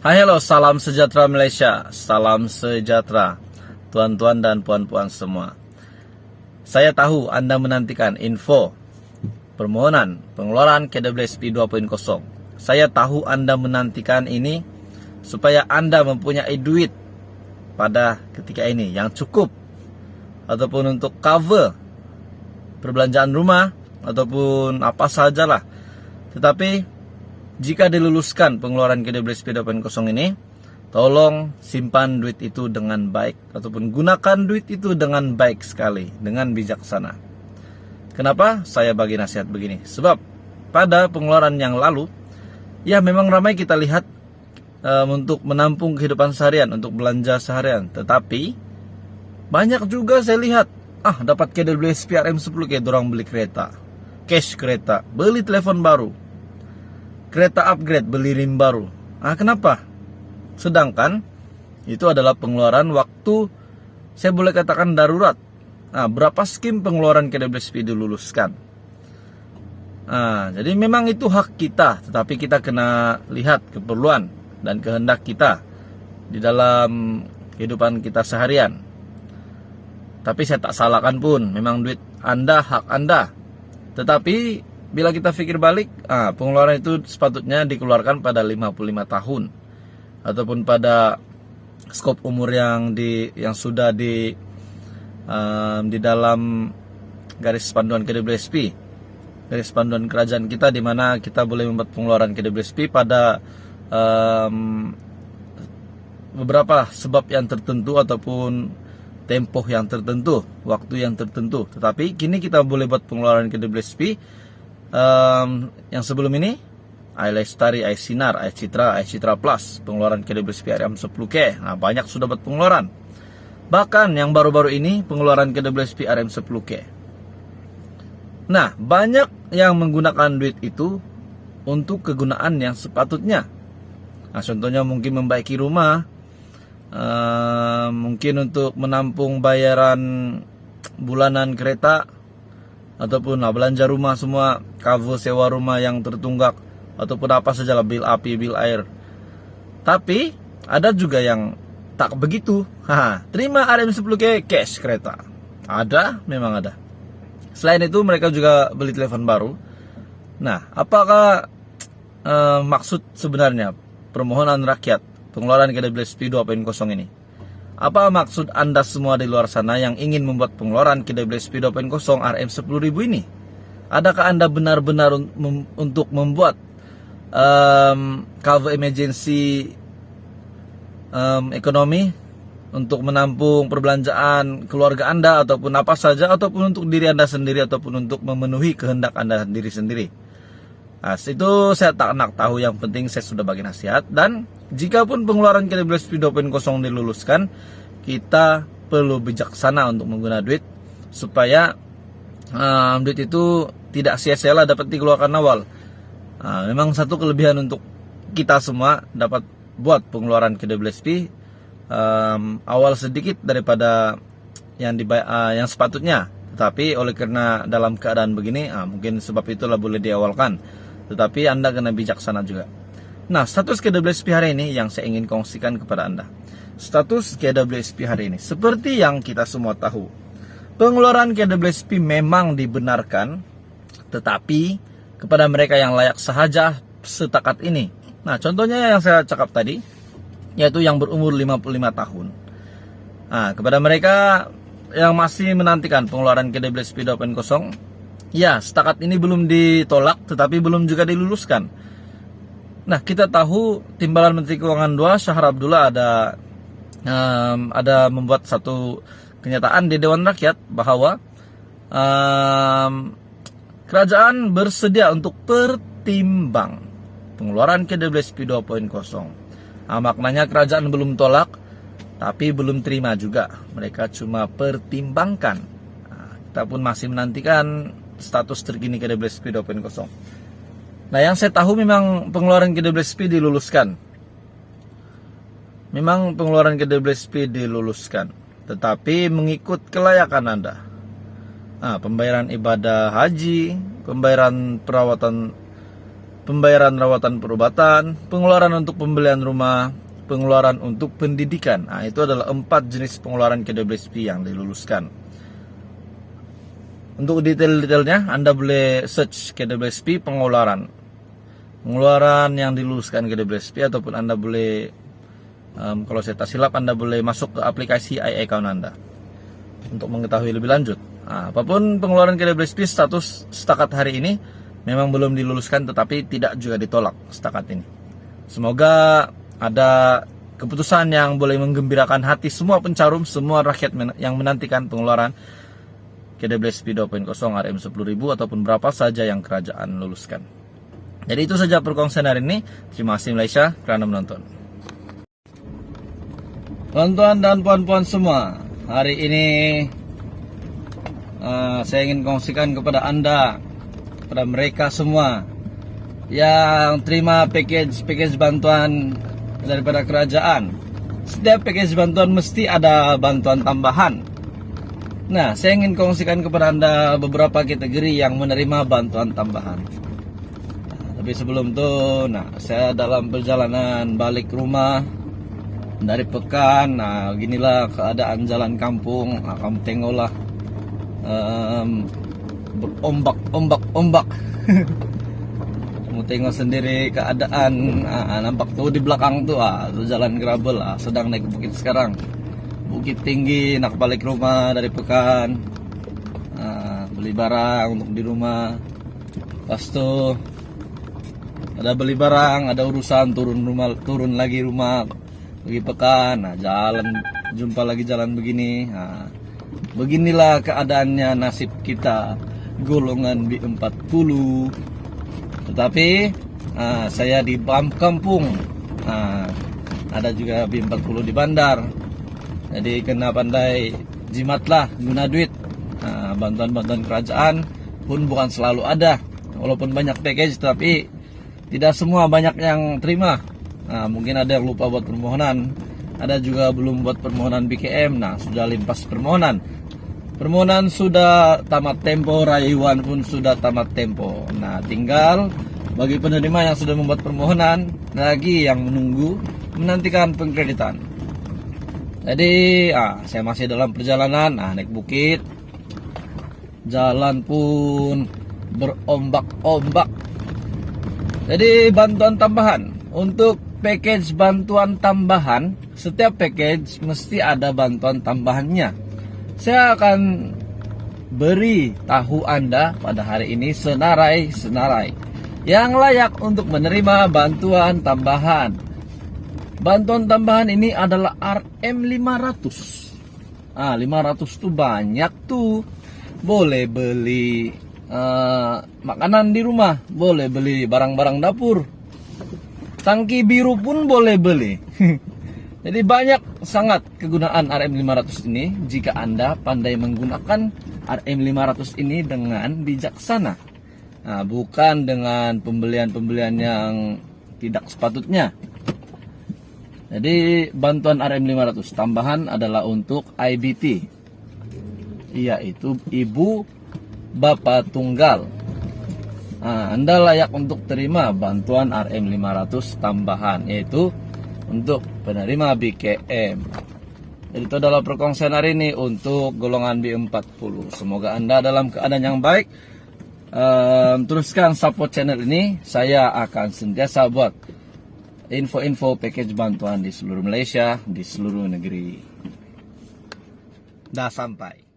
Hai, halo, salam sejahtera Malaysia, salam sejahtera tuan-tuan dan puan-puan semua. Saya tahu Anda menantikan info permohonan pengeluaran KWSP 2.0. Saya tahu Anda menantikan ini supaya Anda mempunyai duit pada ketika ini yang cukup ataupun untuk cover perbelanjaan rumah ataupun apa sajalah. Tetapi jika diluluskan pengeluaran KWSP 2.0 ini, tolong simpan duit itu dengan baik ataupun gunakan duit itu dengan baik sekali, dengan bijaksana. Kenapa saya bagi nasihat begini? Sebab pada pengeluaran yang lalu, ya memang ramai kita lihat untuk menampung kehidupan seharian, untuk belanja seharian. Tetapi banyak juga saya lihat, dapat KWSP RM10K, dorang beli kereta, cash kereta, beli telepon baru, kereta upgrade, beli rim baru. Kenapa? Sedangkan itu adalah pengeluaran waktu saya boleh katakan darurat. Berapa skim pengeluaran KWSP diluluskan? Jadi memang itu hak kita, tetapi kita kena lihat keperluan dan kehendak kita di dalam kehidupan kita seharian. Tapi saya tak salahkan pun, memang duit Anda, hak Anda. Tetapi bila kita pikir balik, pengeluaran itu sepatutnya dikeluarkan pada 55 tahun ataupun pada skop umur yang sudah di dalam garis panduan KWSP, garis panduan kerajaan kita, di mana kita boleh membuat pengeluaran KWSP pada beberapa sebab yang tertentu ataupun tempoh yang tertentu, waktu yang tertentu. Tetapi kini kita boleh buat pengeluaran KWSP yang sebelum ini, iLestari, iSinar, iCitra Plus, pengeluaran KWSP RM10K. Banyak sudah buat pengeluaran. Bahkan yang baru-baru ini pengeluaran KWSP RM10K. Banyak yang menggunakan duit itu untuk kegunaan yang sepatutnya. Contohnya mungkin membaiki rumah, mungkin untuk menampung bayaran bulanan kereta, ataupun belanja rumah semua, cover sewa rumah yang tertunggak, ataupun apa sajalah, bil api, bil air. Tapi ada juga yang tak begitu. Terima RM10K cash kereta. Ada, memang ada. Selain itu mereka juga beli telepon baru. Apakah maksud sebenarnya permohonan rakyat pengeluaran KWSP 2.0 ini? Apa maksud Anda semua di luar sana yang ingin membuat pengeluaran KWSP 2.0 RM10.000 ini? Adakah Anda benar-benar untuk membuat cover emergency ekonomi, untuk menampung perbelanjaan keluarga Anda ataupun apa saja, ataupun untuk diri Anda sendiri, ataupun untuk memenuhi kehendak Anda diri sendiri? Itu saya tak nak tahu. Yang penting saya sudah bagi nasihat. Dan jikapun pengeluaran KWSP 2.0 diluluskan, kita perlu bijaksana untuk menggunakan duit supaya duit itu tidak sia-sia dapat dikeluarkan awal. Memang satu kelebihan untuk kita semua dapat buat pengeluaran KWSP awal sedikit daripada yang sepatutnya. Tetapi oleh karena dalam keadaan begini, mungkin sebab itulah boleh diawalkan. Tetapi Anda kena bijaksana juga. Status KWSP hari ini yang saya ingin kongsikan kepada Anda. Status KWSP hari ini, seperti yang kita semua tahu, pengeluaran KWSP memang dibenarkan, tetapi kepada mereka yang layak sahaja setakat ini. Contohnya yang saya cakap tadi, yaitu yang berumur 55 tahun. Kepada mereka yang masih menantikan pengeluaran KWSP 2.0, ya, setakat ini belum ditolak, tetapi belum juga diluluskan. Kita tahu Timbalan Menteri Keuangan 2, Syahrul Abdullah ada membuat satu kenyataan di Dewan Rakyat bahwa kerajaan bersedia untuk pertimbang pengeluaran KWSP 2.0. Maknanya kerajaan belum tolak, tapi belum terima juga. Mereka cuma pertimbangkan. Kita pun masih menantikan status terkini KWSP 2.0. Yang saya tahu memang pengeluaran KWSP diluluskan. Memang pengeluaran KWSP diluluskan, tetapi mengikut kelayakan Anda. Pembayaran ibadah haji, pembayaran perawatan pembayaran rawatan perobatan, pengeluaran untuk pembelian rumah, pengeluaran untuk pendidikan. Nah, itu adalah 4 jenis pengeluaran KWSP yang diluluskan. Untuk detail-detailnya Anda boleh search KWSP pengeluaran yang diluluskan KWSP, ataupun Anda boleh kalau saya tak silap Anda boleh masuk ke aplikasi iAccount Anda untuk mengetahui lebih lanjut. Nah, apapun pengeluaran KWSP status setakat hari ini memang belum diluluskan, tetapi tidak juga ditolak setakat ini. Semoga ada keputusan yang boleh menggembirakan hati semua pencarum, semua rakyat yang menantikan pengeluaran KWSP 2.0 RM10.000 ataupun berapa saja yang kerajaan luluskan. Jadi itu saja perkongsian hari ini. Terima kasih Malaysia kerana menonton. Tuan-tuan dan puan-puan semua, hari ini saya ingin kongsikan kepada Anda, kepada mereka semua yang terima package bantuan daripada kerajaan. Setiap package bantuan mesti ada bantuan tambahan. Nah, saya ingin kongsikan kepada Anda beberapa kategori yang menerima bantuan tambahan. Tapi sebelum itu, saya dalam perjalanan balik rumah dari pekan. Nah, ginilah keadaan jalan kampung. Kamu tengoklah, berombak. Kamu tengok sendiri keadaan. Nampak tuh di belakang tuh, jalan gravel, sedang naik bukit sekarang. Bukit tinggi, nak balik rumah dari pekan. Beli barang untuk di rumah. Pas tuh ada beli barang, ada urusan, turun lagi rumah, pergi pekan. Jalan, jumpa lagi jalan begini. Beginilah keadaannya nasib kita golongan B40. Tetapi saya di kampung, ada juga B40 di bandar. Jadi kena pandai jimatlah guna duit. Bantuan-bantuan kerajaan pun bukan selalu ada. Walaupun banyak package, tapi tidak semua banyak yang terima. Mungkin ada yang lupa buat permohonan. Ada juga belum buat permohonan BKM. Sudah limpas permohonan. Permohonan sudah tamat tempo, rayuan pun sudah tamat tempo. Tinggal bagi penerima yang sudah membuat permohonan, lagi yang menantikan pengkreditan. Jadi saya masih dalam perjalanan, naik bukit. Jalan pun berombak-ombak. Jadi bantuan tambahan. Untuk package bantuan tambahan, setiap package mesti ada bantuan tambahannya. Saya akan beri tahu Anda pada hari ini senarai yang layak untuk menerima bantuan tambahan. Bantuan tambahan ini adalah RM500. 500 tuh banyak tuh. Boleh beli makanan di rumah, boleh beli barang-barang dapur. Tangki biru pun boleh beli. Jadi banyak sangat kegunaan RM500 ini jika Anda pandai menggunakan RM500 ini dengan bijaksana. Bukan dengan pembelian-pembelian yang tidak sepatutnya. Jadi bantuan RM500 tambahan adalah untuk IBT, yaitu ibu bapak tunggal. Anda layak untuk terima bantuan RM500 tambahan, yaitu untuk penerima BKM. Jadi itu adalah perkongsian hari ini untuk golongan B40. Semoga Anda dalam keadaan yang baik. Teruskan support channel ini. Saya akan sentiasa buat info-info package bantuan di seluruh Malaysia, di seluruh negeri. Dah sampai.